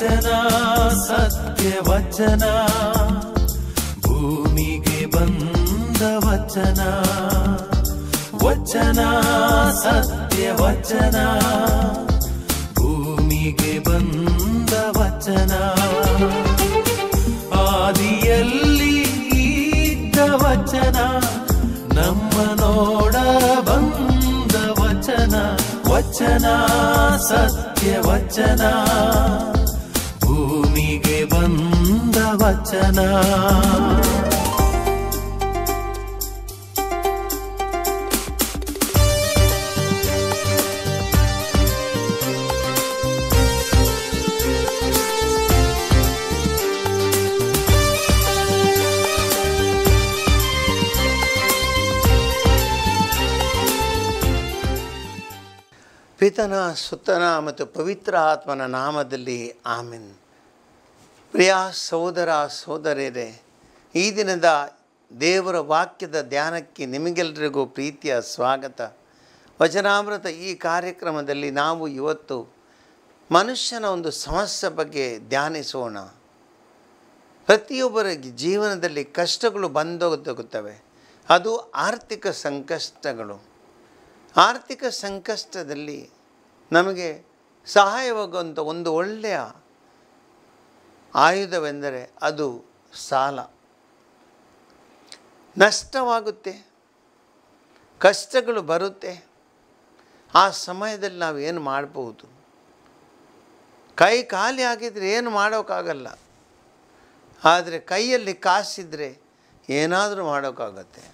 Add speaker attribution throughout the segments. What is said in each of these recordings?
Speaker 1: ವಚನ ಸತ್ಯ ವಚನ ಭೂಮಿಗೆ ಬಂದ ವಚನ ವಚನ ಸತ್ಯ ವಚನ ಭೂಮಿಗೆ ಬಂದ ವಚನ ಆದಿಯಲ್ಲಿ ಇದ್ದ ವಚನ ನಮ್ಮ ನೋಡ ಬಂದ ವಚನ ವಚನ ಸತ್ಯ ವಚನ ಭೂಮಿಗೆ ಬಂದ ವಚನ
Speaker 2: ಪಿತನ ಸುತನ ಮತ್ತು ಪವಿತ್ರ ಆತ್ಮನ ನಾಮದಲ್ಲಿ ಆಮೆನ್. ಪ್ರಿಯ ಸಹೋದರ ಸಹೋದರಿಯರೇ, ಈ ದಿನದ ದೇವರ ವಾಕ್ಯದ ಧ್ಯಾನಕ್ಕೆ ನಿಮಗೆಲ್ಲರಿಗೂ ಪ್ರೀತಿಯ ಸ್ವಾಗತ. ವಚನಾಮೃತ ಈ ಕಾರ್ಯಕ್ರಮದಲ್ಲಿ ನಾವು ಇವತ್ತು ಮನುಷ್ಯನ ಒಂದು ಸಮಸ್ಯೆ ಬಗ್ಗೆ ಧ್ಯಾನಿಸೋಣ. ಪ್ರತಿಯೊಬ್ಬರ ಜೀವನದಲ್ಲಿ ಕಷ್ಟಗಳು ಬಂದೊದಗುತ್ತವೆ. ಅದು ಆರ್ಥಿಕ ಸಂಕಷ್ಟಗಳು. ಆರ್ಥಿಕ ಸಂಕಷ್ಟದಲ್ಲಿ ನಮಗೆ ಸಹಾಯವಾಗುವಂಥ ಒಂದು ಒಳ್ಳೆಯ ಆಯುಧವೆಂದರೆ ಅದು ಸಾಲ. ನಷ್ಟವಾಗುತ್ತೆ, ಕಷ್ಟಗಳು ಬರುತ್ತೆ. ಆ ಸಮಯದಲ್ಲಿ ನಾವು ಏನು ಮಾಡಬಹುದು? ಕೈ ಖಾಲಿ ಆಗಿದ್ರೆ ಏನು ಮಾಡೋಕ್ಕಾಗಲ್ಲ. ಆದರೆ ಕೈಯಲ್ಲಿ ಕಾಸಿದ್ರೆ ಏನಾದರೂ ಮಾಡೋಕ್ಕಾಗತ್ತೆ.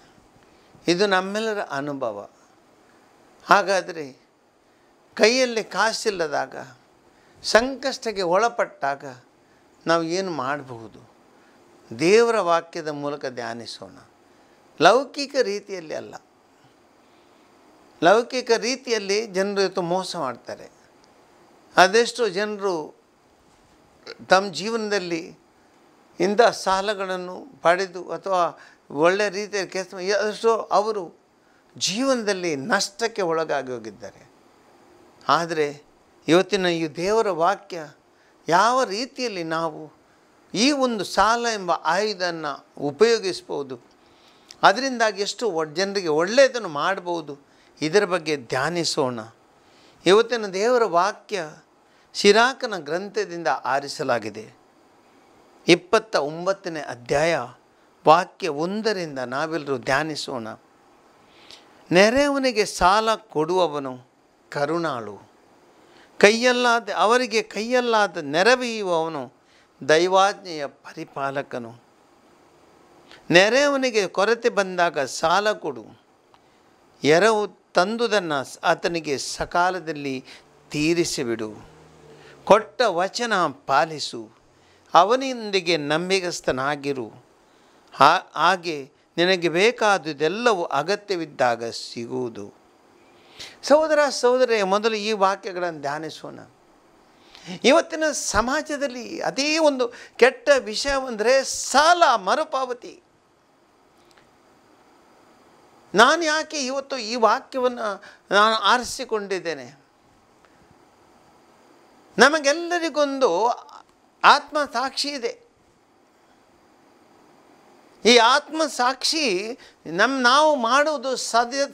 Speaker 2: ಇದು ನಮ್ಮೆಲ್ಲರ ಅನುಭವ. ಹಾಗಾದರೆ ಕೈಯಲ್ಲಿ ಕಾಸಿಲ್ಲದಾಗ, ಸಂಕಷ್ಟಕ್ಕೆ ಒಳಪಟ್ಟಾಗ ನಾವು ಏನು ಮಾಡಬಹುದು? ದೇವರ ವಾಕ್ಯದ ಮೂಲಕ ಧ್ಯಾನಿಸೋಣ. ಲೌಕಿಕ ರೀತಿಯಲ್ಲಿ ಅಲ್ಲ. ಲೌಕಿಕ ರೀತಿಯಲ್ಲಿ ಜನರು ಇವತ್ತು ಮೋಸ ಮಾಡ್ತಾರೆ. ಅದೆಷ್ಟೋ ಜನರು ತಮ್ಮ ಜೀವನದಲ್ಲಿ ಇಂಥ ಸಾಲಗಳನ್ನು ಪಡೆದು ಅಥವಾ ಒಳ್ಳೆಯ ರೀತಿಯಲ್ಲಿ ಕೆಲಸ ಅದೆಷ್ಟೋ ಅವರು ಜೀವನದಲ್ಲಿ ನಷ್ಟಕ್ಕೆ ಒಳಗಾಗಿ ಹೋಗಿದ್ದಾರೆ. ಆದರೆ ಇವತ್ತಿನ ಈ ದೇವರ ವಾಕ್ಯ ಯಾವ ರೀತಿಯಲ್ಲಿ ನಾವು ಈ ಒಂದು ಸಾಲ ಎಂಬ ಆಯುಧವನ್ನು ಉಪಯೋಗಿಸ್ಬೋದು, ಅದರಿಂದಾಗಿ ಎಷ್ಟು ಜನರಿಗೆ ಒಳ್ಳೆಯದನ್ನು ಮಾಡ್ಬೋದು, ಇದರ ಬಗ್ಗೆ ಧ್ಯಾನಿಸೋಣ. ಇವತ್ತಿನ ದೇವರ ವಾಕ್ಯ ಸಿರಾಕನ ಗ್ರಂಥದಿಂದ ಆರಿಸಲಾಗಿದೆ. 29ನೇ ಅಧ್ಯಾಯ ವಾಕ್ಯ 1ರಿಂದ ನಾವೆಲ್ಲರೂ ಧ್ಯಾನಿಸೋಣ. ನೆರೆಯವನಿಗೆ ಸಾಲ ಕೊಡುವವನು ಕರುಣಾಳು, ಅವರಿಗೆ ಕೈಯಲ್ಲಾದ ನೆರವೇಯುವವನು ದೈವಾಜ್ಞೆಯ ಪರಿಪಾಲಕನು. ನೆರೆಯವನಿಗೆ ಕೊರತೆ ಬಂದಾಗ ಸಾಲ ಕೊಡು, ಎರವು ತಂದುದನ್ನು ಆತನಿಗೆ ಸಕಾಲದಲ್ಲಿ ತೀರಿಸಿಬಿಡು. ಕೊಟ್ಟ ವಚನ ಪಾಲಿಸು, ಅವನೊಂದಿಗೆ ನಂಬಿಗಸ್ತನಾಗಿರು. ಹಾಗೆ ನಿನಗೆ ಬೇಕಾದುದೆಲ್ಲವೂ ಅಗತ್ಯವಿದ್ದಾಗ ಸಿಗುವುದು. ಸಹೋದರ ಸಹೋದರಿಯ, ಮೊದಲು ಈ ವಾಕ್ಯಗಳನ್ನು ಧ್ಯಾನಿಸೋಣ. ಇವತ್ತಿನ ಸಮಾಜದಲ್ಲಿ ಅದೇ ಒಂದು ಕೆಟ್ಟ ವಿಷಯವೆಂದರೆ ಸಾಲ ಮರುಪಾವತಿ. ನಾನು ಯಾಕೆ ಇವತ್ತು ಈ ವಾಕ್ಯವನ್ನು ನಾನು ಆರಿಸಿಕೊಂಡಿದ್ದೇನೆ? ನಮಗೆಲ್ಲರಿಗೊಂದು ಆತ್ಮಸಾಕ್ಷಿ ಇದೆ. ಈ ಆತ್ಮಸಾಕ್ಷಿ ನಾವು ಮಾಡುವುದು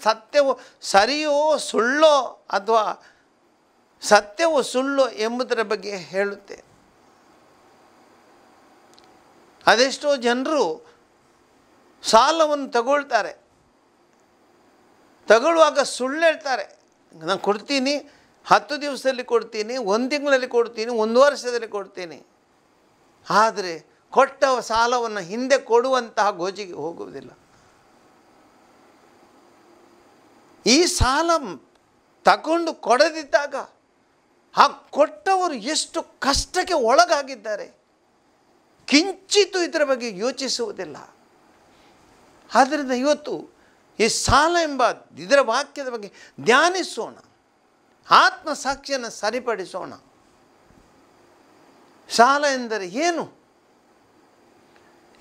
Speaker 2: ಸತ್ಯವೋ ಸರಿಯೋ ಸುಳ್ಳೋ ಅಥವಾ ಸತ್ಯವೋ ಸುಳ್ಳು ಎಂಬುದರ ಬಗ್ಗೆ ಹೇಳುತ್ತೆ. ಅದೆಷ್ಟೋ ಜನರು ಸಾಲವನ್ನು ತಗೊಳ್ಳುವಾಗ ಸುಳ್ಳು ಹೇಳ್ತಾರೆ. ನಾನು ಕೊಡ್ತೀನಿ, 10 ದಿವಸದಲ್ಲಿ ಕೊಡ್ತೀನಿ, 1 ತಿಂಗಳಲ್ಲಿ ಕೊಡ್ತೀನಿ, 1 ವರ್ಷದಲ್ಲಿ ಕೊಡ್ತೀನಿ. ಆದರೆ ಕೊಟ್ಟ ಸಾಲವನ್ನು ಹಿಂದೆ ಕೊಡುವಂತಹ ಗೋಜಿಗೆ ಹೋಗುವುದಿಲ್ಲ. ಈ ಸಾಲ ತಗೊಂಡು ಕೊಡದಿದ್ದಾಗ ಆ ಕೊಟ್ಟವರು ಎಷ್ಟು ಕಷ್ಟಕ್ಕೆ ಒಳಗಾಗಿದ್ದಾರೆ, ಕಿಂಚಿತ್ತು ಇದರ ಬಗ್ಗೆ ಯೋಚಿಸುವುದಿಲ್ಲ. ಆದ್ದರಿಂದ ಇವತ್ತು ಈ ಸಾಲ ಎಂಬ ಇದರ ವಾಕ್ಯದ ಬಗ್ಗೆ ಧ್ಯಾನಿಸೋಣ, ಆತ್ಮಸಾಕ್ಷಿಯನ್ನು ಸರಿಪಡಿಸೋಣ. ಸಾಲ ಎಂದರೆ ಏನು?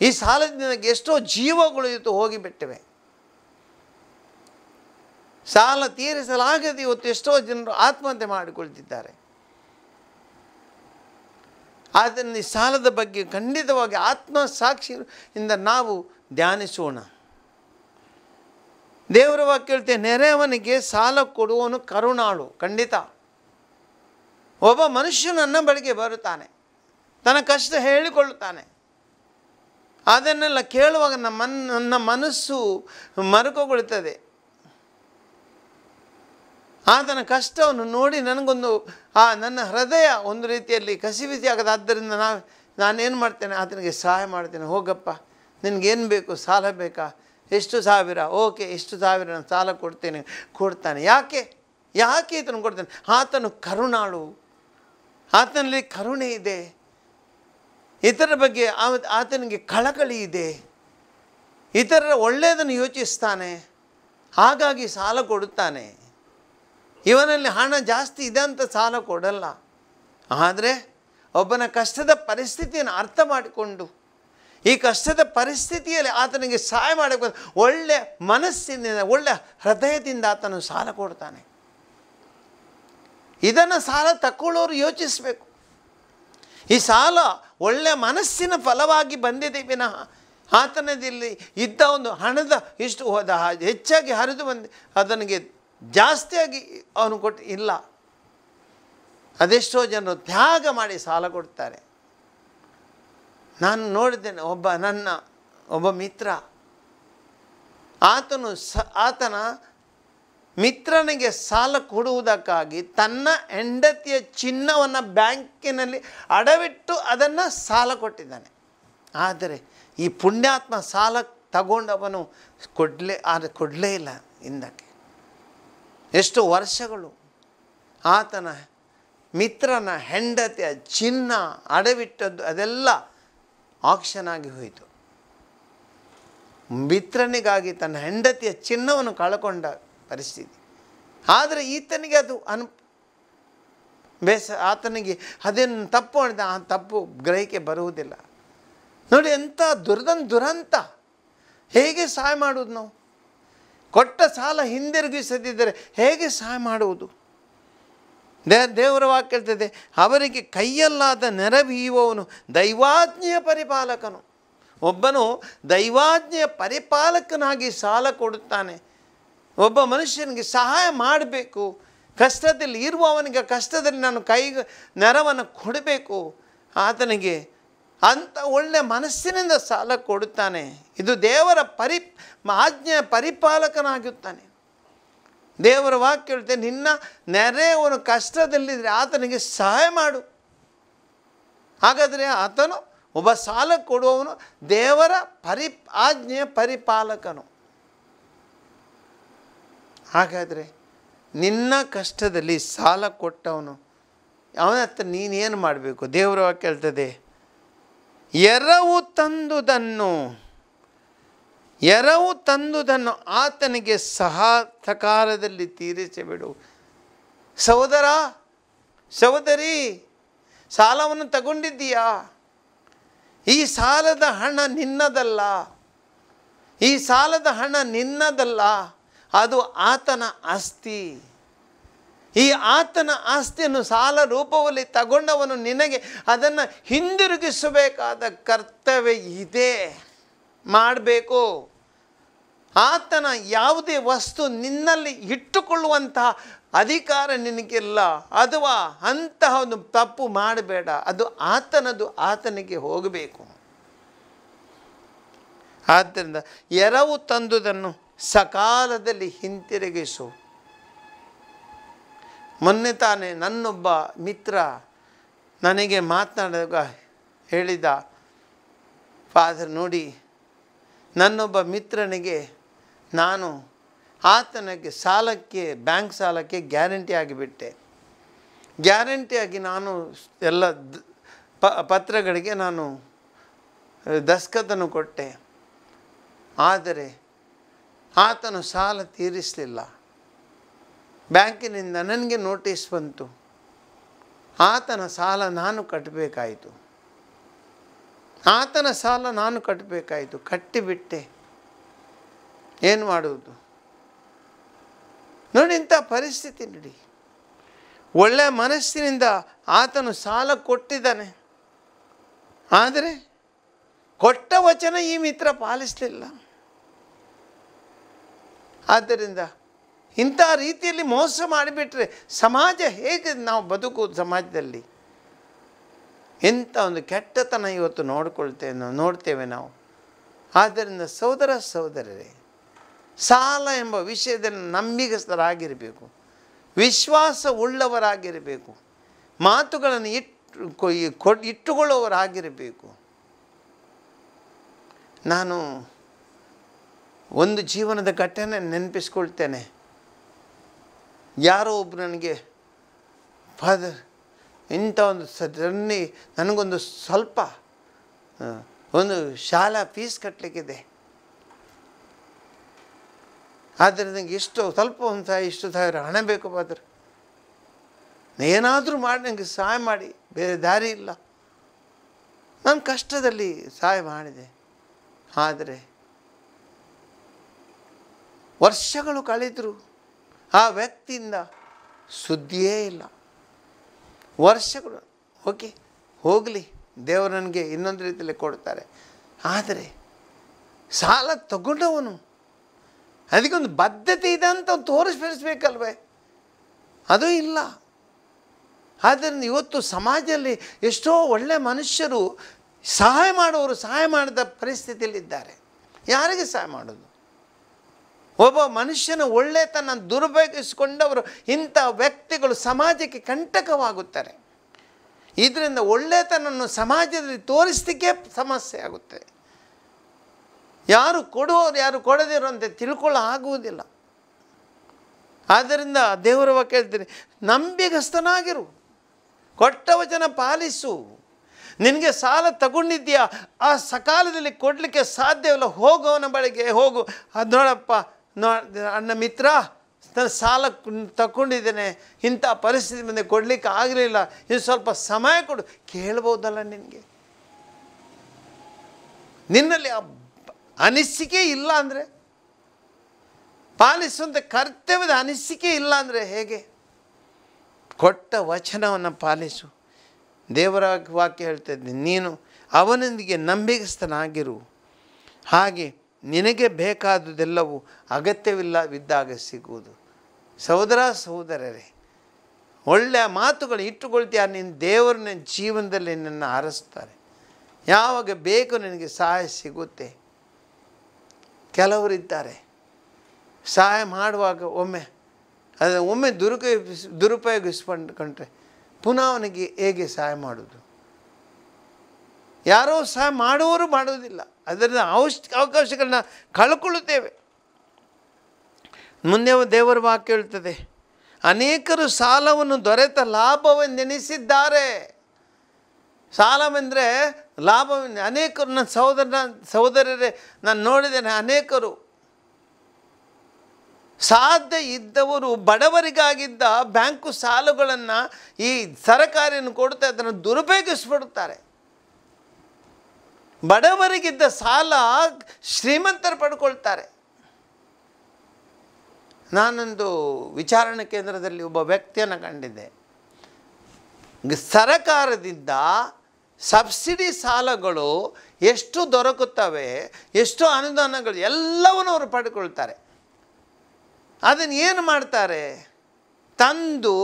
Speaker 2: ಈ ಸಾಲದಿಂದ ಎಷ್ಟೋ ಜೀವಗಳು ಇವತ್ತು ಹೋಗಿಬಿಟ್ಟಿವೆ. ಸಾಲ ತೀರಿಸಲಾಗದೆ ಇವತ್ತು ಎಷ್ಟೋ ಜನರು ಆತ್ಮಹತ್ಯೆ ಮಾಡಿಕೊಳ್ತಿದ್ದಾರೆ. ಆದ್ದರಿಂದ ಈ ಸಾಲದ ಬಗ್ಗೆ ಖಂಡಿತವಾಗಿ ಆತ್ಮಸಾಕ್ಷಿಯಿಂದ ನಾವು ಧ್ಯಾನಿಸೋಣ. ದೇವರ ವಾಕ್ಯ ಹೇಳ್ತೆ, ನೆರೆಯವನಿಗೆ ಸಾಲ ಕೊಡುವವನು ಕರುಣಾಳು. ಖಂಡಿತ ಒಬ್ಬ ಮನುಷ್ಯ ನನ್ನ ಬಳಿಗೆ ಬರುತ್ತಾನೆ, ತನ್ನ ಕಷ್ಟ ಹೇಳಿಕೊಳ್ಳುತ್ತಾನೆ, ಅದನ್ನೆಲ್ಲ ಕೇಳುವಾಗ ನನ್ನ ಮನಸ್ಸು ಮರುಕಗೊಳ್ಳುತ್ತದೆ. ಆತನ ಕಷ್ಟವನ್ನು ನೋಡಿ ನನಗೊಂದು ನನ್ನ ಹೃದಯ ಒಂದು ರೀತಿಯಲ್ಲಿ ಕಸಿವಿಸಿ ಆಗದ. ಆದ್ದರಿಂದ ನಾನೇನು ಮಾಡ್ತೇನೆ, ಆತನಿಗೆ ಸಹಾಯ ಮಾಡ್ತೇನೆ. ಹೋಗಪ್ಪ, ನಿನಗೇನು ಬೇಕು, ಸಾಲ ಬೇಕಾ, ಎಷ್ಟು ಸಾವಿರ, ಓಕೆ ಎಷ್ಟು ಸಾವಿರ ನಾನು ಸಾಲ ಕೊಡ್ತಾನೆ. ಯಾಕೆ ಈತನು ಕೊಡ್ತಾನೆ? ಆತನು ಕರುಣಾಳು, ಆತನಲ್ಲಿ ಕರುಣೆ ಇದೆ, ಇತರರ ಬಗ್ಗೆ ಆತನಿಗೆ ಕಳಕಳಿ ಇದೆ, ಇತರರ ಒಳ್ಳೆಯದನ್ನು ಯೋಚಿಸ್ತಾನೆ, ಹಾಗಾಗಿ ಸಾಲ ಕೊಡುತ್ತಾನೆ. ಇವನಲ್ಲಿ ಹಣ ಜಾಸ್ತಿ ಇದೆ ಅಂತ ಸಾಲ ಕೊಡಲ್ಲ. ಆದರೆ ಒಬ್ಬನ ಕಷ್ಟದ ಪರಿಸ್ಥಿತಿಯನ್ನು ಅರ್ಥ ಮಾಡಿಕೊಂಡು ಈ ಕಷ್ಟದ ಪರಿಸ್ಥಿತಿಯಲ್ಲಿ ಆತನಿಗೆ ಸಹಾಯ ಮಾಡಬೇಕು, ಒಳ್ಳೆಯ ಮನಸ್ಸಿನಿಂದ ಒಳ್ಳೆಯ ಹೃದಯದಿಂದ ಆತನು ಸಾಲ ಕೊಡ್ತಾನೆ. ಇದನ್ನು ಸಾಲ ತಗೊಳ್ಳೋರು ಯೋಚಿಸಬೇಕು. ಈ ಸಾಲ ಒಳ್ಳೆಯ ಮನಸ್ಸಿನ ಫಲವಾಗಿ ಬಂದಿದೆ ವಿನಃ ಆತನದಲ್ಲಿ ಇದ್ದ ಒಂದು ಹಣದ ಇಷ್ಟು ಹೆಚ್ಚಾಗಿ ಹರಿದು ಬಂದು ಅದನಿಗೆ ಜಾಸ್ತಿಯಾಗಿ ಅವನು ಕೊಟ್ಟು ಇಲ್ಲ. ಅದೆಷ್ಟೋ ಜನರು ತ್ಯಾಗ ಮಾಡಿ ಸಾಲ ಕೊಡ್ತಾರೆ. ನಾನು ನೋಡಿದ್ದೇನೆ, ಒಬ್ಬ ಮಿತ್ರ, ಆತನ ಮಿತ್ರನಿಗೆ ಸಾಲ ಕೊಡುವುದಕ್ಕಾಗಿ ತನ್ನ ಹೆಂಡತಿಯ ಚಿನ್ನವನ್ನು ಬ್ಯಾಂಕಿನಲ್ಲಿ ಅಡವಿಟ್ಟು ಅದನ್ನು ಸಾಲ ಕೊಟ್ಟಿದ್ದಾನೆ. ಆದರೆ ಈ ಪುಣ್ಯಾತ್ಮ ಸಾಲ ತಗೊಂಡವನು ಕೊಡಲೇ ಇಲ್ಲ. ಹಿಂದಕ್ಕೆ ಎಷ್ಟು ವರ್ಷಗಳು ಆತನ ಮಿತ್ರನ ಹೆಂಡತಿಯ ಚಿನ್ನ ಅಡವಿಟ್ಟದ್ದು ಅದೆಲ್ಲ ಆಕ್ಷನ್ ಆಗಿ ಹೋಯಿತು. ಮಿತ್ರನಿಗಾಗಿ ತನ್ನ ಹೆಂಡತಿಯ ಚಿನ್ನವನ್ನು ಕಳ್ಕೊಂಡ ಪರಿಸ್ಥಿತಿ. ಆದರೆ ಈತನಿಗೆ ಅದು ಆತನಿಗೆ ಅದೇನು ತಪ್ಪು ಮಾಡಿದ, ಆ ತಪ್ಪು ಗ್ರಹಿಕೆ ಬರುವುದಿಲ್ಲ. ನೋಡಿ ಎಂಥ ದುರಂತ. ಹೇಗೆ ಸಹಾಯ ಮಾಡುವುದು? ನಾವು ಕೊಟ್ಟ ಸಾಲ ಹಿಂದಿರುಗಿಸದಿದ್ದರೆ ಹೇಗೆ ಸಹಾಯ ಮಾಡುವುದು? ದೇವರ ವಾಕ್ಯ ಹೇಳ್ತದೆ, ಅವರಿಗೆ ಕೈಯಲ್ಲಾದ ನೆರವೀಯುವವನು ದೈವಾಜ್ಞೆಯ ಪರಿಪಾಲಕನು. ಒಬ್ಬನು ದೈವಾಜ್ಞೆಯ ಪರಿಪಾಲಕನಾಗಿ ಸಾಲ ಕೊಡುತ್ತಾನೆ. ಒಬ್ಬ ಮನುಷ್ಯನಿಗೆ ಸಹಾಯ ಮಾಡಬೇಕು, ಕಷ್ಟದಲ್ಲಿ ಇರುವವನಿಗೆ ಕಷ್ಟದಲ್ಲಿ ನಾನು ನೆರವನ್ನು ಕೊಡಬೇಕು, ಆತನಿಗೆ ಅಂಥ ಒಳ್ಳೆಯ ಮನಸ್ಸಿನಿಂದ ಸಾಲ ಕೊಡುತ್ತಾನೆ. ಇದು ದೇವರ ಆಜ್ಞೆಯ ಪರಿಪಾಲಕನಾಗುತ್ತಾನೆ. ದೇವರ ವಾಕ್ಯ ಹೇಳ್ತೇನೆ, ನಿನ್ನ ನೆರೆಯವನು ಕಷ್ಟದಲ್ಲಿದ್ದರೆ ಆತನಿಗೆ ಸಹಾಯ ಮಾಡು. ಹಾಗಾದರೆ ಆತನು ಒಬ್ಬ ಸಾಲ ಕೊಡುವವನು ದೇವರ ಆಜ್ಞೆಯ ಪರಿಪಾಲಕನು. ಹಾಗಾದರೆ ನಿನ್ನ ಕಷ್ಟದಲ್ಲಿ ಸಾಲ ಕೊಟ್ಟವನು ಅವನ ಹತ್ರ ನೀನೇನು ಮಾಡಬೇಕು? ದೇವರ ವಾಕ್ಯ ಹೇಳ್ತದೆ, ಎರವು ತಂದುದನ್ನು ಆತನಿಗೆ ಸಕಾಲದಲ್ಲಿ ತೀರಿಸಿಬಿಡು. ಸಹೋದರಿ, ಸಾಲವನ್ನು ತಗೊಂಡಿದ್ದೀಯಾ? ಈ ಸಾಲದ ಹಣ ನಿನ್ನದಲ್ಲ, ಅದು ಆತನ ಆಸ್ತಿ. ಈ ಆತನ ಆಸ್ತಿಯನ್ನು ಸಾಲ ರೂಪದಲ್ಲಿ ತಗೊಂಡವನು ನಿನಗೆ ಅದನ್ನು ಹಿಂದಿರುಗಿಸಬೇಕಾದ ಕರ್ತವ್ಯ ಇದೆ, ಮಾಡಬೇಕು. ಆತನ ಯಾವುದೇ ವಸ್ತು ನಿನ್ನಲ್ಲಿ ಇಟ್ಟುಕೊಳ್ಳುವಂತಹ ಅಧಿಕಾರ ನಿನಗಿಲ್ಲ, ಅಥವಾ ಅಂತಹ ಒಂದು ತಪ್ಪು ಮಾಡಬೇಡ. ಅದು ಆತನಿಗೆ ಹೋಗಬೇಕು. ಆದ್ದರಿಂದ ಎರವು ತಂದುದನ್ನು ಸಕಾಲದಲ್ಲಿ ಹಿಂತಿರುಗಿಸು. ಮೊನ್ನೆ ತಾನೇ ನನ್ನೊಬ್ಬ ಮಿತ್ರ ನನಗೆ ಮಾತನಾಡುವಾಗ ಹೇಳಿದ, ಫಾದರ್ ನೋಡಿ, ನನ್ನೊಬ್ಬ ಮಿತ್ರನಿಗೆ ನಾನು ಆತನಿಗೆ ಬ್ಯಾಂಕ್ ಸಾಲಕ್ಕೆ ಗ್ಯಾರಂಟಿ ಆಗಿಬಿಟ್ಟೆ. ಗ್ಯಾರಂಟಿಯಾಗಿ ನಾನು ಎಲ್ಲ ಪತ್ರಗಳಿಗೆ ನಾನು ದಸ್ಕತನ್ನು ಕೊಟ್ಟೆ. ಆದರೆ ಆತನು ಸಾಲ ತೀರಿಸಲಿಲ್ಲ. ಬ್ಯಾಂಕಿನಿಂದ ನನಗೆ ನೋಟಿಸ್ ಬಂತು, ಆತನ ಸಾಲ ನಾನು ಕಟ್ಟಬೇಕಾಯಿತು. ಕಟ್ಟಿಬಿಟ್ಟೆ. ಏನು ಮಾಡುವುದು? ನೋಡಿ, ಇಂಥ ಪರಿಸ್ಥಿತಿ ನೋಡಿ. ಒಳ್ಳೆಯ ಮನಸ್ಸಿನಿಂದ ಆತನು ಸಾಲ ಕೊಟ್ಟಿದ್ದಾನೆ. ಆದರೆ ಕೊಟ್ಟ ವಚನ ಈ ಮಿತ್ರ ಪಾಲಿಸಲಿಲ್ಲ. ಆದ್ದರಿಂದ ಇಂಥ ರೀತಿಯಲ್ಲಿ ಮೋಸ ಮಾಡಿಬಿಟ್ರೆ ಸಮಾಜ ಹೇಗೆ ನಾವು ಬದುಕುವುದು? ಸಮಾಜದಲ್ಲಿ ಎಂಥ ಒಂದು ಕೆಟ್ಟತನ ಇವತ್ತು ನೋಡ್ತೇವೆ ನಾವು. ಆದ್ದರಿಂದ ಸಹೋದರ ಸಹೋದರರೇ, ಸಾಲ ಎಂಬ ವಿಷಯದಲ್ಲಿ ನಂಬಿಗಸ್ತರಾಗಿರಬೇಕು, ವಿಶ್ವಾಸ ಉಳ್ಳವರಾಗಿರಬೇಕು, ಮಾತುಗಳನ್ನು ಇಟ್ಟುಕೊಳ್ಳುವವರಾಗಿರಬೇಕು. ನಾನು ಒಂದು ಜೀವನದ ಘಟನೆ ನೆನಪಿಸ್ಕೊಳ್ತೇನೆ. ಯಾರೋ ಒಬ್ಬರು ನನಗೆ, ಫಾದರ್, ಇಂಥ ಒಂದು ನನಗೊಂದು ಸ್ವಲ್ಪ ಒಂದು ಶಾಲಾ ಫೀಸ್ ಕಟ್ಟಲಿಕ್ಕಿದೆ, ಆದರೆ ನನಗೆ ಸ್ವಲ್ಪ ಇಷ್ಟು ಸಾವಿರ ಹಣ ಬೇಕು ಫಾದರ್, ಏನಾದರೂ ಮಾಡಿ ನನಗೆ ಸಹಾಯ ಮಾಡಿ, ಬೇರೆ ದಾರಿ ಇಲ್ಲ. ನಾನು ಕಷ್ಟದಲ್ಲಿ ಸಹಾಯ ಮಾಡಿದೆ. ಆದರೆ ವರ್ಷಗಳು ಕಳೆದರೂ ಆ ವ್ಯಕ್ತಿಯಿಂದ ಸುದ್ದಿಯೇ ಇಲ್ಲ. ವರ್ಷಗಳು ಹೋಗಲಿ, ದೇವರು ನನಗೆ ಇನ್ನೊಂದು ರೀತಿಯಲ್ಲಿ ಕೊಡ್ತಾರೆ. ಆದರೆ ಸಾಲ ತಗೊಂಡವನು ಅದಕ್ಕೊಂದು ಬದ್ಧತೆ ಇದೆ ಅಂತ ತೋರಿಸ್ಬೇಕಲ್ವೇ? ಅದು ಇಲ್ಲ. ಆದ್ದರಿಂದ ಇವತ್ತು ಸಮಾಜದಲ್ಲಿ ಎಷ್ಟೋ ಒಳ್ಳೆಯ ಮನುಷ್ಯರು ಸಹಾಯ ಮಾಡದ ಪರಿಸ್ಥಿತಿಯಲ್ಲಿದ್ದಾರೆ. ಯಾರಿಗೆ ಸಹಾಯ ಮಾಡೋದು? ಒಬ್ಬ ಮನುಷ್ಯನ ಒಳ್ಳೆತನ ದುರುಪಯೋಗಿಸಿಕೊಂಡವರು ಇಂಥ ವ್ಯಕ್ತಿಗಳು ಸಮಾಜಕ್ಕೆ ಕಂಟಕವಾಗುತ್ತಾರೆ. ಇದರಿಂದ ಒಳ್ಳೆತನನ್ನು ಸಮಾಜದಲ್ಲಿ ತೋರಿಸಲಿಕ್ಕೆ ಸಮಸ್ಯೆ ಆಗುತ್ತೆ. ಯಾರು ಕೊಡುವವರು ಯಾರು ಕೊಡದಿರೋ ಅಂತ ಆಗುವುದಿಲ್ಲ. ಆದ್ದರಿಂದ ದೇವರ ವಾಕ್ಯ ಹೇಳ್ತೀನಿ, ನಂಬಿಗಸ್ತನಾಗಿರು, ಕೊಟ್ಟ ವಚನ ಪಾಲಿಸು. ನಿನಗೆ ಸಾಲ ತಗೊಂಡಿದ್ದೀಯಾ, ಆ ಸಕಾಲದಲ್ಲಿ ಕೊಡಲಿಕ್ಕೆ ಸಾಧ್ಯವಿಲ್ಲ, ಹೋಗೋವನ ಬಳಿಗೆ ಹೋಗು. ಅದು ನೋಡಪ್ಪ, ಅಣ್ಣ ಮಿತ್ರ, ನಾನು ಸಾಲ ತಗೊಂಡಿದ್ದೇನೆ, ಇಂಥ ಪರಿಸ್ಥಿತಿ ಮುಂದೆ ಕೊಡಲಿಕ್ಕೆ ಆಗಲಿಲ್ಲ, ಇನ್ನು ಸ್ವಲ್ಪ ಸಮಯ ಕೊಡು. ಕೇಳ್ಬೋದಲ್ಲ? ನಿನ್ನಲ್ಲಿ ಆ ಅನಿಸಿಕೆ ಇಲ್ಲ ಅಂದರೆ, ಪಾಲಿಸುವಂಥ ಕರ್ತವ್ಯದ ಅನಿಸಿಕೆ ಇಲ್ಲ ಅಂದರೆ ಹೇಗೆ? ಕೊಟ್ಟ ವಚನವನ್ನು ಪಾಲಿಸು. ದೇವರ ವಾಕ್ಯ ಹೇಳ್ತಾ ಇದ್ದೀನಿ, ನೀನು ಅವನೊಂದಿಗೆ ನಂಬಿಗಸ್ತನಾಗಿರು, ಹಾಗೆ ನಿನಗೆ ಬೇಕಾದುದೆಲ್ಲವೂ ಅಗತ್ಯವಿಲ್ಲವಿದ್ದಾಗ ಸಿಗುವುದು. ಸಹೋದರ ಸಹೋದರರೇ, ಒಳ್ಳೆಯ ಮಾತುಗಳು ಇಟ್ಟುಕೊಳ್ತೀಯ, ನಿನ್ನ ದೇವರನ್ನ ಜೀವನದಲ್ಲಿ ನಿನ್ನನ್ನು ಆರಿಸ್ತಾರೆ. ಯಾವಾಗ ಬೇಕು ನಿನಗೆ ಸಹಾಯ ಸಿಗುತ್ತೆ. ಕೆಲವರಿದ್ದಾರೆ ಸಹಾಯ ಮಾಡುವಾಗ ಒಮ್ಮೆ ದುರುಪಯೋಗಿಸ್ಕೊಂಡ್ರೆ ಪುನಃ ಅವನಿಗೆ ಹೇಗೆ ಸಹಾಯ ಮಾಡೋದು? ಯಾರೋ ಸಹಾಯ ಮಾಡುವವರು ಮಾಡುವುದಿಲ್ಲ. ಅದರಿಂದ ಅವಕಾಶಗಳನ್ನ ಕಳ್ಕೊಳ್ಳುತ್ತೇವೆ. ಮುಂದೆ ದೇವರ ವಾಕ್ಯ ಹೇಳ್ತದೆ, ಅನೇಕರು ಸಾಲವನ್ನು ದೊರೆತ ಲಾಭವೆಂದೆನಿಸಿದ್ದಾರೆ. ಸಾಲವೆಂದರೆ ಲಾಭವೆಂದು ಅನೇಕರು, ನನ್ನ ಸಹೋದರರೇ, ನಾನು ನೋಡಿದ್ದೇನೆ, ಅನೇಕರು ಸಾಧ್ಯ ಇದ್ದವರು ಬಡವರಿಗಾಗಿದ್ದ ಬ್ಯಾಂಕು ಸಾಲಗಳನ್ನು ಈ ಸರಕಾರಿಯನ್ನು ಕೊಡುತ್ತೆ, ಅದನ್ನು ದುರುಪಯೋಗಿಸ್ಬಿಡುತ್ತಾರೆ. ಬಡವರಿಗಿದ್ದ ಸಾಲ ಶ್ರೀಮಂತರು ಪಡ್ಕೊಳ್ತಾರೆ. ನಾನೊಂದು ವಿಚಾರಣಾ ಕೇಂದ್ರದಲ್ಲಿ ಒಬ್ಬ ವ್ಯಕ್ತಿಯನ್ನು ಕಂಡಿದ್ದೆ. ಸರಕಾರದಿಂದ ಸಬ್ಸಿಡಿ ಸಾಲಗಳು ಎಷ್ಟು ದೊರಕುತ್ತವೆ, ಎಷ್ಟು ಅನುದಾನಗಳು ಎಲ್ಲವನ್ನೂ ಅವರು ಪಡ್ಕೊಳ್ತಾರೆ. ಅದನ್ನು ಏನು ಮಾಡ್ತಾರೆ? ತಂದು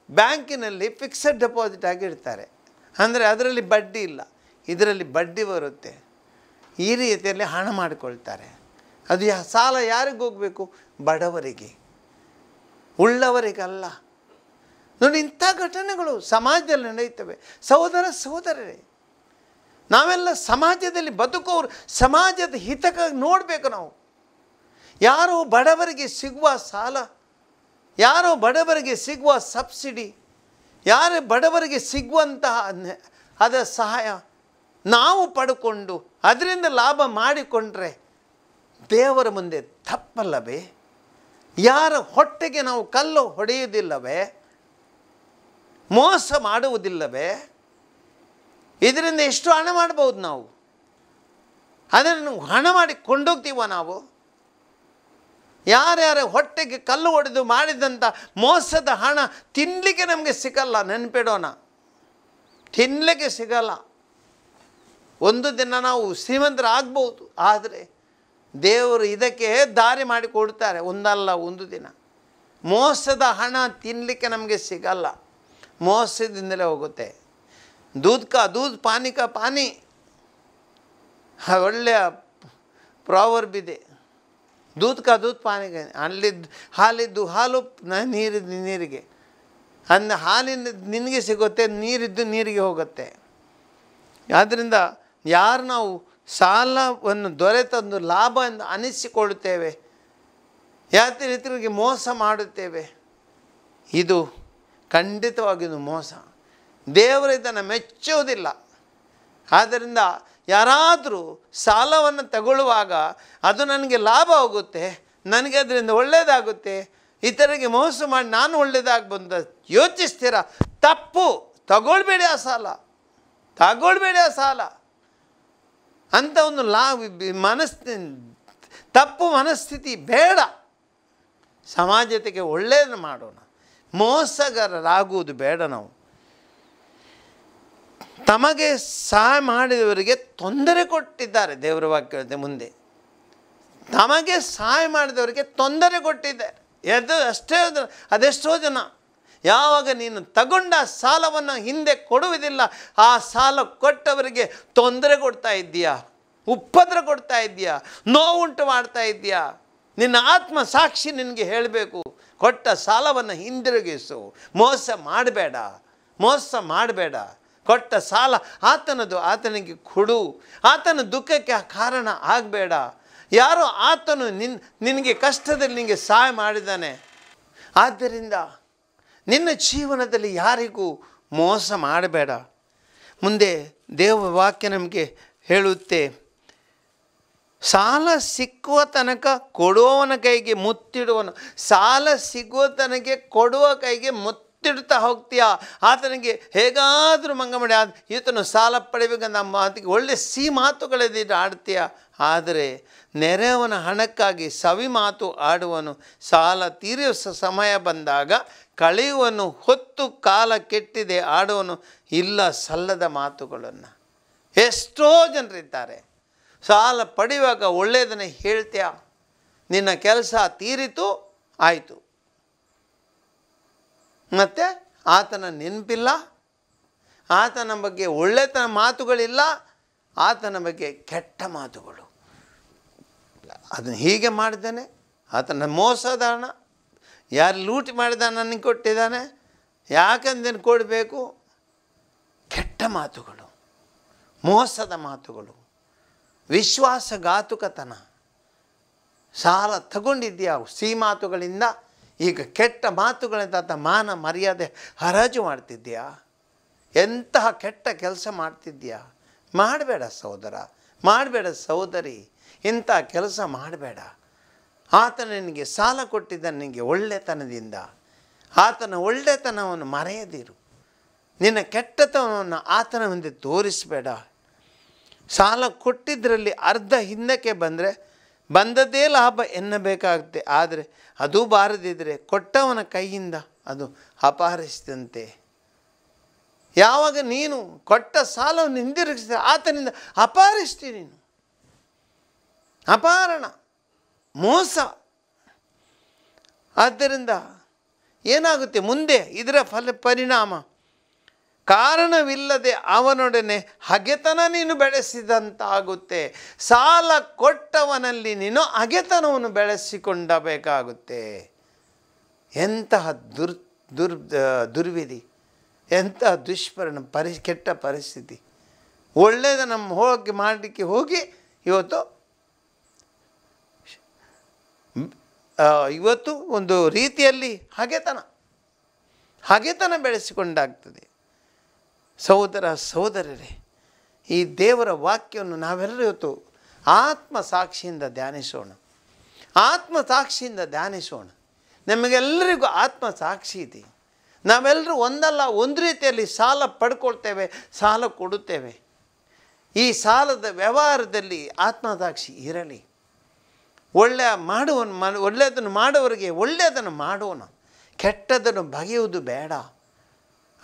Speaker 2: ಬ್ಯಾಂಕಿನಲ್ಲಿ ಫಿಕ್ಸೆಡ್ ಡೆಪಾಸಿಟ್ ಆಗಿಡ್ತಾರೆ. ಅಂದರೆ ಅದರಲ್ಲಿ ಬಡ್ಡಿ ಇಲ್ಲ, ಇದರಲ್ಲಿ ಬಡ್ಡಿ ಬರುತ್ತೆ. ಈ ರೀತಿಯಲ್ಲಿ ಹಣ ಮಾಡಿಕೊಳ್ತಾರೆ. ಅದು ಸಾಲ ಯಾರಿಗೆ ಹೋಗಬೇಕು? ಬಡವರಿಗೆ, ಉಳ್ಳವರಿಗಲ್ಲ. ನೋಡಿ, ಇಂಥ ಘಟನೆಗಳು ಸಮಾಜದಲ್ಲಿ ನಡೆಯುತ್ತವೆ. ಸಹೋದರ ಸಹೋದರರೇ, ನಾವೆಲ್ಲ ಸಮಾಜದಲ್ಲಿ ಬದುಕೋರು, ಸಮಾಜದ ಹಿತಕ್ಕಾಗಿ ನೋಡಬೇಕು ನಾವು. ಯಾರೋ ಬಡವರಿಗೆ ಸಿಗುವ ಸಾಲ, ಯಾರೋ ಬಡವರಿಗೆ ಸಿಗುವ ಸಬ್ಸಿಡಿ, ಯಾರು ಬಡವರಿಗೆ ಸಿಗುವಂತಹ ಅದರ ಸಹಾಯ ನಾವು ಪಡ್ಕೊಂಡು ಅದರಿಂದ ಲಾಭ ಮಾಡಿಕೊಂಡ್ರೆ ದೇವರ ಮುಂದೆ ತಪ್ಪಲ್ಲವೇ? ಯಾರ ಹೊಟ್ಟೆಗೆ ನಾವು ಕಲ್ಲು ಹೊಡೆಯುವುದಿಲ್ಲವೇ? ಮೋಸ ಮಾಡುವುದಿಲ್ಲವೇ? ಇದರಿಂದ ಎಷ್ಟು ಹಣ ಮಾಡ್ಬೋದು ನಾವು? ಅದನ್ನು ಹಣ ಮಾಡಿ ಕೊಂಡೋಗ್ತೀವ ನಾವು? ಯಾರ್ಯಾರ ಹೊಟ್ಟೆಗೆ ಕಲ್ಲು ಹೊಡೆದು ಮಾಡಿದಂಥ ಮೋಸದ ಹಣ ತಿನ್ನಲಿಕ್ಕೆ ನಮಗೆ ಸಿಗಲ್ಲ. ನೆನಪಿಡೋಣ, ತಿನ್ನಲಿಕ್ಕೆ ಸಿಗಲ್ಲ. ಒಂದು ದಿನ ನಾವು ಶ್ರೀಮಂತರಾಗ್ಬೋದು, ಆದರೆ ದೇವರು ಇದಕ್ಕೆ ದಾರಿ ಮಾಡಿ ಕೊಡ್ತಾರೆ. ಒಂದಲ್ಲ ಒಂದು ದಿನ ಮೋಸದ ಹಣ ತಿನ್ನಲಿಕ್ಕೆ ನಮಗೆ ಸಿಗಲ್ಲ, ಮೋಸದಿಂದಲೇ ಹೋಗುತ್ತೆ. ದೂದ್ ಕಾ ದೂದ್, ಪಾನಿ ಕಾ ಪಾನಿ, ಒಳ್ಳೆಯ ಪ್ರಾವರ್ಬ್ ಇದೆ. ದೂದ್ ಕಾ ದೂದ್, ಪಾನಿ ಕಾ, ಅಲ್ಲಿದ್ದು ಹಾಲಿದ್ದು ಹಾಲು, ನೀರಿದ್ದು ನೀರಿಗೆ. ಹಾಲಿನ ನಿನಗೆ ಸಿಗುತ್ತೆ, ನೀರಿದ್ದು ನೀರಿಗೆ ಹೋಗುತ್ತೆ. ಆದ್ದರಿಂದ ಯಾರು ನಾವು ಸಾಲವನ್ನು ದೊರೆತಂದು ಲಾಭ ಎಂದು ಅನಿಸಿಕೊಳ್ಳುತ್ತೇವೆ, ಯಾತ್ರೆ ಇತರರಿಗೆ ಮೋಸ ಮಾಡುತ್ತೇವೆ, ಇದು ಖಂಡಿತವಾಗಿಯೂ ಮೋಸ. ದೇವರು ಇದನ್ನು ಮೆಚ್ಚುವುದಿಲ್ಲ. ಆದ್ದರಿಂದ ಯಾರಾದರೂ ಸಾಲವನ್ನು ತಗೊಳ್ಳುವಾಗ ಅದು ನನಗೆ ಲಾಭ ಹೋಗುತ್ತೆ, ನನಗೆ ಅದರಿಂದ ಒಳ್ಳೆಯದಾಗುತ್ತೆ, ಇತರರಿಗೆ ಮೋಸ ಮಾಡಿ ನಾನು ಒಳ್ಳೆಯದಾಗ್ಬಂದ ಯೋಚಿಸ್ತೀರ, ತಪ್ಪು. ತಗೊಳ್ಬೇಡಿ ಆ ಸಾಲ, ತಗೊಳ್ಬೇಡಿ ಆ ಸಾಲ ಅಂತ ಒಂದು ತಪ್ಪು ಮನಸ್ಥಿತಿ ಬೇಡ. ಸಮಾಜಕ್ಕೆ ಒಳ್ಳೆಯದನ್ನು ಮಾಡೋಣ, ಮೋಸಗಾರರಾಗುವುದು ಬೇಡ. ನಾವು ತಮಗೆ ಸಹಾಯ ಮಾಡಿದವರಿಗೆ ತೊಂದರೆ ಕೊಟ್ಟಿದ್ದಾರೆ. ದೇವರ ವಾಕ್ಯದ ಮುಂದೆ ತಮಗೆ ಸಹಾಯ ಮಾಡಿದವರಿಗೆ ತೊಂದರೆ ಕೊಟ್ಟಿದ್ದಾರೆ. ಅದೆಷ್ಟೋ ಜನ ಯಾವಾಗ ನೀನು ತಗೊಂಡ ಸಾಲವನ್ನು ಹಿಂದೆ ಕೊಡುವುದಿಲ್ಲ, ಆ ಸಾಲ ಕೊಟ್ಟವರಿಗೆ ತೊಂದರೆ ಕೊಡ್ತಾ ಇದ್ದೀಯಾ, ಉಪದ್ರ ಕೊಡ್ತಾ ಇದ್ದೀಯಾ, ನೋವುಂಟು ಮಾಡ್ತಾ ಇದ್ದೀಯಾ. ನಿನ್ನ ಆತ್ಮ ಸಾಕ್ಷಿ ನಿನಗೆ ಹೇಳಬೇಕು, ಕೊಟ್ಟ ಸಾಲವನ್ನು ಹಿಂದಿರುಗಿಸು, ಮೋಸ ಮಾಡಬೇಡ, ಮೋಸ ಮಾಡಬೇಡ. ಕೊಟ್ಟ ಸಾಲ ಆತನದು, ಆತನಿಗೆ ಕೊಡು. ಆತನ ದುಃಖಕ್ಕೆ ಕಾರಣ ಆಗಬೇಡ. ಯಾರೋ ಆತನು ನಿನಗೆ ಕಷ್ಟದಲ್ಲಿ ನಿನಗೆ ಸಹಾಯ ಮಾಡಿದ್ದಾನೆ. ಆದ್ದರಿಂದ ನಿನ್ನ ಜೀವನದಲ್ಲಿ ಯಾರಿಗೂ ಮೋಸ ಮಾಡಬೇಡ. ಮುಂದೆ ದೇವ ವಾಕ್ಯ ನಮಗೆ ಹೇಳುತ್ತೆ, ಸಾಲ ಸಿಕ್ಕುವ ತನಕ ಕೊಡುವವನ ಕೈಗೆ ಮುತ್ತಿಡುವನು. ಸಾಲ ಸಿಗುವ ತನಕ ಕೊಡುವ ಕೈಗೆ ಮುತ್ತಿಡ್ತಾ ಹೋಗ್ತೀಯಾ. ಆತನಿಗೆ ಹೇಗಾದರೂ ಮಂಗ ಮಾಡಿ ಈತನು ಸಾಲ ಪಡಿಬೇಕಂತ ಮಾತಿಗೆ ಒಳ್ಳೆ ಸಿಹಿ ಮಾತುಗಳದ್ದು ಆಡ್ತೀಯ. ಆದರೆ ನೆರೆಯವನ ಹಣಕ್ಕಾಗಿ ಸವಿ ಮಾತು ಆಡುವನು. ಸಾಲ ತೀರಿಸುವ ಸಮಯ ಬಂದಾಗ ಕಳೆಯುವನು. ಹೊತ್ತು ಕಾಲ ಕೆಟ್ಟಿದೆ ಆಡುವನು ಇಲ್ಲ ಸಲ್ಲದ ಮಾತುಗಳನ್ನು. ಎಷ್ಟೋ ಜನರಿದ್ದಾರೆ, ಸಾಲ ಪಡೆಯುವಾಗ ಒಳ್ಳೆಯದನ್ನೇ ಹೇಳ್ತೀಯ, ನಿನ್ನ ಕೆಲಸ ತೀರಿತು ಆಯಿತು, ಮತ್ತು ಆತನ ನೆನಪಿಲ್ಲ, ಆತನ ಬಗ್ಗೆ ಒಳ್ಳೆತನ ಮಾತುಗಳಿಲ್ಲ, ಆತನ ಬಗ್ಗೆ ಕೆಟ್ಟ ಮಾತುಗಳು. ಅದನ್ನು ಹೀಗೆ ಮಾಡಿದ್ದಾನೆ, ಆತನ ಮೋಸದ ಹಣ ಯಾರು ಲೂಟಿ ಮಾಡಿದಾನೆ ನನಗೆ ಕೊಟ್ಟಿದ್ದಾನೆ, ಯಾಕಂದೇನು ಕೊಡಬೇಕು. ಕೆಟ್ಟ ಮಾತುಗಳು, ಮೋಸದ ಮಾತುಗಳು, ವಿಶ್ವಾಸಘಾತುಕತನ. ಸಾಲ ತಗೊಂಡಿದ್ದೀಯಾ ಸಿಹಿ ಮಾತುಗಳಿಂದ, ಈಗ ಕೆಟ್ಟ ಮಾತುಗಳಿಂದ ಆತ ಮಾನ ಮರ್ಯಾದೆ ಹರಾಜು ಮಾಡ್ತಿದ್ದೀಯಾ. ಎಂತಹ ಕೆಟ್ಟ ಕೆಲಸ ಮಾಡ್ತಿದ್ದೀಯಾ. ಮಾಡಬೇಡ ಸಹೋದರ, ಮಾಡಬೇಡ ಸಹೋದರಿ, ಇಂಥ ಕೆಲಸ ಮಾಡಬೇಡ. ಆತನ ನಿನಗೆ ಸಾಲ ಕೊಟ್ಟಿದ್ದ ನಿನಗೆ ಒಳ್ಳೆತನದಿಂದ ಆತನ ಒಳ್ಳೆತನವನ್ನು ಮರೆಯದಿರು. ನಿನ್ನ ಕೆಟ್ಟತನವನ್ನು ಆತನ ಮುಂದೆ ತೋರಿಸಬೇಡ. ಸಾಲ ಕೊಟ್ಟಿದ್ದರಲ್ಲಿ ಅರ್ಧ ಹಿಂದಕ್ಕೆ ಬಂದರೆ ಬಂದದ್ದೇ ಲಾಭ ಎನ್ನಬೇಕಾಗುತ್ತೆ. ಆದರೆ ಅದು ಬಾರದಿದ್ದರೆ ಕೊಟ್ಟವನ ಕೈಯಿಂದ ಅದು ಅಪಹರಿಸಿದಂತೆ. ಯಾವಾಗ ನೀನು ಕೊಟ್ಟ ಸಾಲವನ್ನು ಹಿಂದಿರುಗಿಸಿದ ಆತನಿಂದ ಅಪಹರಿಸ್ತೀನಿ. ನೀನು ಅಪಹರಣ, ಮೋಸ. ಆದ್ದರಿಂದ ಏನಾಗುತ್ತೆ ಮುಂದೆ ಇದರ ಪರಿಣಾಮ? ಕಾರಣವಿಲ್ಲದೆ ಅವನೊಡನೆ ಹಗೆತನ ನೀನು ಬೆಳೆಸಿದಂತಾಗುತ್ತೆ. ಸಾಲ ಕೊಟ್ಟವನಲ್ಲಿ ನೀನು ಹಗೆತನವನ್ನು ಬೆಳೆಸಿಕೊಂಡಬೇಕಾಗುತ್ತೆ. ಎಂತಹ ದುರ್ವಿಧಿ, ಎಂತಹ ದುಷ್ಪರಿಣಾಮ, ಕೆಟ್ಟ ಪರಿಸ್ಥಿತಿ. ಒಳ್ಳೆಯದನ್ನು ಹೋಗಿ ಮಾಡಲಿಕ್ಕೆ ಹೋಗಿ ಇವತ್ತು ಒಂದು ರೀತಿಯಲ್ಲಿ ಹಗೆತನ ಬೆಳೆಸಿಕೊಂಡಾಗ್ತದೆ. ಸಹೋದರ ಸಹೋದರರೇ, ಈ ದೇವರ ವಾಕ್ಯವನ್ನು ನಾವೆಲ್ಲರೂ ಇವತ್ತು ಆತ್ಮಸಾಕ್ಷಿಯಿಂದ ಧ್ಯಾನಿಸೋಣ. ಆತ್ಮಸಾಕ್ಷಿಯಿಂದ ಧ್ಯಾನಿಸೋಣ. ನಮಗೆಲ್ಲರಿಗೂ ಆತ್ಮಸಾಕ್ಷಿ ಇದೆ. ನಾವೆಲ್ಲರೂ ಒಂದಲ್ಲ ಒಂದು ರೀತಿಯಲ್ಲಿ ಸಾಲ ಪಡ್ಕೊಳ್ತೇವೆ, ಸಾಲ ಕೊಡುತ್ತೇವೆ. ಈ ಸಾಲದ ವ್ಯವಹಾರದಲ್ಲಿ ಆತ್ಮಸಾಕ್ಷಿ ಇರಲಿ. ಒಳ್ಳೆಯದನ್ನು ಮಾಡುವವರಿಗೆ ಒಳ್ಳೆಯದನ್ನು ಮಾಡೋಣ, ಕೆಟ್ಟದನ್ನು ಬಗೆಯುವುದು ಬೇಡ.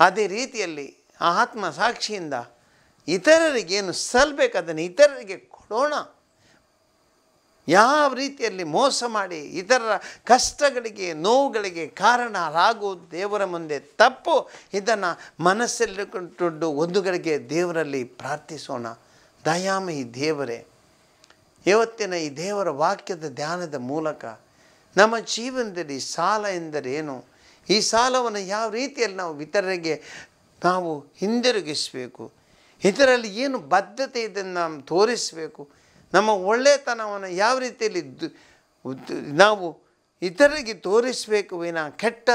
Speaker 2: ಅದೇ ರೀತಿಯಲ್ಲಿ ಆತ್ಮಸಾಕ್ಷಿಯಿಂದ ಇತರರಿಗೇನು ಸಲ್ಲಬೇಕು ಅದನ್ನು ಇತರರಿಗೆ ಕೊಡೋಣ. ಯಾವ ರೀತಿಯಲ್ಲಿ ಮೋಸ ಮಾಡಿ ಇತರರ ಕಷ್ಟಗಳಿಗೆ ನೋವುಗಳಿಗೆ ಕಾರಣರಾಗುವುದು ದೇವರ ಮುಂದೆ ತಪ್ಪು. ಇದನ್ನು ಮನಸ್ಸಲ್ಲಿಟ್ಟುಕೊಂಡು ಒಂದುಗಳಿಗೆ ದೇವರಲ್ಲಿ ಪ್ರಾರ್ಥಿಸೋಣ. ದಯಾಮಯಿ ದೇವರೇ, ಇವತ್ತಿನ ಈ ದೇವರ ವಾಕ್ಯದ ಧ್ಯಾನದ ಮೂಲಕ ನಮ್ಮ ಜೀವನದಲ್ಲಿ ಸಾಲ ಎಂದರೇನು, ಈ ಸಾಲವನ್ನು ಯಾವ ರೀತಿಯಲ್ಲಿ ನಾವು ಇತರರಿಗೆ ನಾವು ಹಿಂದಿರುಗಿಸಬೇಕು, ಇದರಲ್ಲಿ ಏನು ಬದ್ಧತೆ ಇದನ್ನು ನಾವು ತೋರಿಸಬೇಕು, ನಮ್ಮ ಒಳ್ಳೆಯತನವನ್ನು ಯಾವ ರೀತಿಯಲ್ಲಿ ನಾವು ಇತರರಿಗೆ ತೋರಿಸಬೇಕು ವಿನ ಕೆಟ್ಟ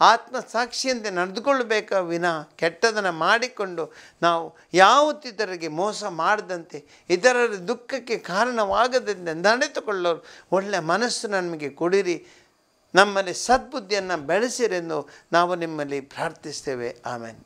Speaker 2: ಆತ್ಮಸಾಕ್ಷಿಯಂತೆ ನಡೆದುಕೊಳ್ಳಬೇಕು ವಿನ ಕೆಟ್ಟದನ್ನು ಮಾಡಿಕೊಂಡು ನಾವು ಯಾವತ್ತಿತರರಿಗೆ ಮೋಸ ಮಾಡದಂತೆ ಇತರರ ದುಃಖಕ್ಕೆ ಕಾರಣವಾಗದಂತೆ ನಡೆದುಕೊಳ್ಳೋರು ಒಳ್ಳೆಯ ಮನಸ್ಸು ನಮಗೆ ಕೊಡಿರಿ, ನಮ್ಮಲ್ಲಿ ಸದ್ಬುದ್ಧಿಯನ್ನು ಬೆಳೆಸಿರೆಂದು ನಾವು ನಿಮ್ಮಲ್ಲಿ ಪ್ರಾರ್ಥಿಸ್ತೇವೆ. ಆಮೆನ್.